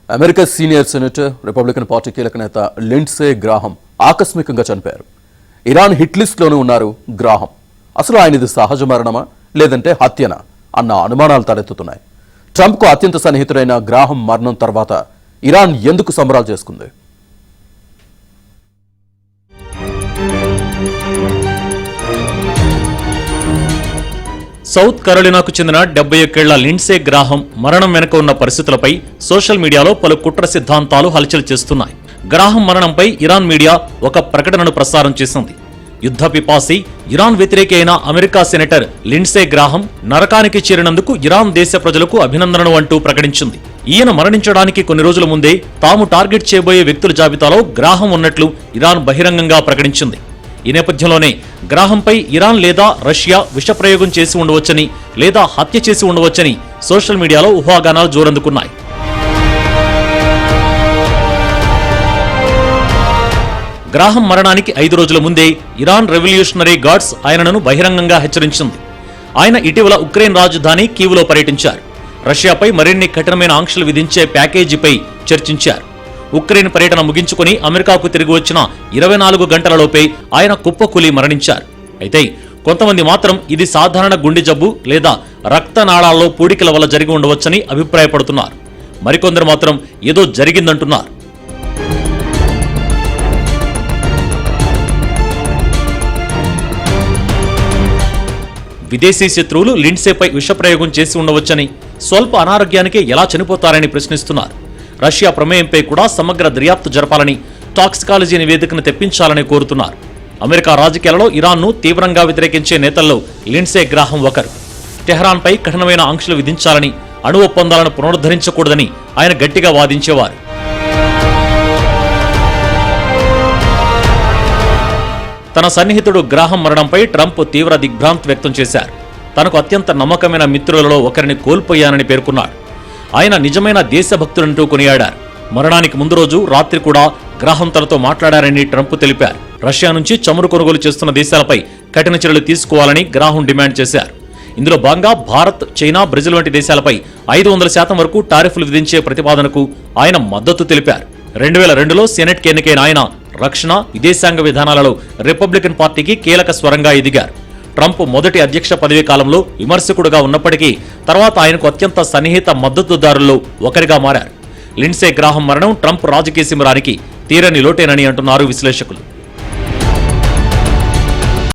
America senior senator Republican party కీలక నేత Lindsay Graham ఆకస్మికంగా చనిపోయారు. ఇరాన్ హిట్ లిస్ట్లోనే ఉన్నారు గ్రాహం. అసలు ఆయన ఇది సహజ మరణమా లేదంటే హత్యనా అన్న అనుమానాలు తలెత్తుతున్నాయి. ట్రంప్కు అత్యంత సన్నిహితుడైన గ్రాహం మరణం తర్వాత ఇరాన్ ఎందుకు సంబరాలు చేసుకుంది? సౌత్ కరోలినాకు చెందిన 71 ఏళ్ల లిండ్సే గ్రాహం మరణం వెనుక ఉన్న పరిస్థితులపై సోషల్ మీడియాలో పలు కుట్ర సిద్ధాంతాలు హల్చల్ చేస్తున్నాయి. గ్రాహం మరణంపై ఇరాన్ మీడియా ఒక ప్రకటనను ప్రసారం చేసింది. యుద్ధ పిపాసి, ఇరాన్ వ్యతిరేకి అయిన అమెరికా సెనేటర్ లిండ్సే గ్రాహం నరకానికి చేరినందుకు ఇరాన్ దేశ ప్రజలకు అభినందనలు అంటూ ప్రకటించింది. ఈయన మరణించడానికి కొన్ని రోజుల ముందే తాము టార్గెట్ చేయబోయే వ్యక్తుల జాబితాలో గ్రాహం ఉన్నట్లు ఇరాన్ బహిరంగంగా ప్రకటించింది. ఈ నేపథ్యంలోనే గ్రాహంపై ఇరాన్ లేదా రష్యా విషప్రయోగం చేసి ఉండవచ్చని లేదా హత్య చేసి ఉండవచ్చని సోషల్ మీడియాలో ఊహాగానాలు జోరందుకున్నాయి. గ్రాహం మరణానికి 5 రోజుల ముందే ఇరాన్ రెవల్యూషనరీ గార్డ్స్ ఆయనను బహిరంగంగా హెచ్చరించింది. ఆయన ఇటీవల ఉక్రెయిన్ రాజధాని కీవ్లో పర్యటించారు. రష్యాపై మరిన్ని కఠినమైన ఆంక్షలు విధించే ప్యాకేజీపై చర్చించారు. ఉక్రెయిన్ పర్యటన ముగించుకుని అమెరికాకు తిరిగి వచ్చిన 24 గంటలలోపే ఆయన కుప్పకూలి మరణించారు. అయితే కొంతమంది మాత్రం ఇది సాధారణ గుండె జబ్బు లేదా రక్తనాళాల్లో పూడికల వల్ల జరిగి ఉండవచ్చని అభిప్రాయపడుతున్నారు. మరికొందరు మాత్రం ఏదో జరిగిందంటున్నారు. విదేశీ శత్రువులు లిండ్సేపై విషప్రయోగం చేసి ఉండవచ్చని, స్వల్ప అనారోగ్యానికే ఎలా చనిపోతారని ప్రశ్నిస్తున్నారు. రష్యా ప్రమేయంపై కూడా సమగ్ర దర్యాప్తు జరపాలని, టాక్సికాలజీ నివేదికను తెప్పించాలని కోరుతున్నారు. అమెరికా రాజకీయాలలో ఇరాన్ను తీవ్రంగా వ్యతిరేకించే నేతల్లో లిండ్సే గ్రాహం ఒకరు. టెహ్రాన్పై కఠినమైన ఆంక్షలు విధించాలని, అణు ఒప్పందాలను పునరుద్ధరించకూడదని ఆయన గట్టిగా వాదించేవారు. తన సన్నిహితుడు గ్రాహం మరణంపై ట్రంప్ తీవ్ర దిగ్భ్రాంతి వ్యక్తం చేశారు. తనకు అత్యంత నమ్మకమైన మిత్రులలో ఒకరిని కోల్పోయానని పేర్కొన్నాడు. ఆయన నిజమైన దేశభక్తుడంటూ కొనియాడారు. మరణానికి ముందు రోజు రాత్రి కూడా గ్రాహం తనతో మాట్లాడారని ట్రంప్ తెలిపారు. రష్యా నుంచి చమురు కొనుగోలు చేస్తున్న దేశాలపై కఠిన చర్యలు తీసుకోవాలని గ్రాహం డిమాండ్ చేశారు. ఇందులో భాగంగా భారత్, చైనా, బ్రెజిల్ వంటి దేశాలపై 500% వరకు టారిఫ్లు విధించే ప్రతిపాదనకు ఆయన మద్దతు తెలిపారు. 2002లో సెనెట్కి ఎన్నికైన ఆయన రక్షణ, విదేశాంగ విధానాలలో రిపబ్లికన్ పార్టీకి కీలక స్వరంగా ఎదిగారు. ట్రంప్ మొదటి అధ్యక్ష పదవీ కాలంలో విమర్శకుడుగా ఉన్నప్పటికీ తర్వాత ఆయనకు అత్యంత సన్నిహిత మద్దతుదారుల్లో ఒకరిగా మారారు. లిండ్సే గ్రాహం మరణం ట్రంప్ రాజకీయ శిబిరానికి తీరని లోటేనని అంటున్నారు విశ్లేషకులు.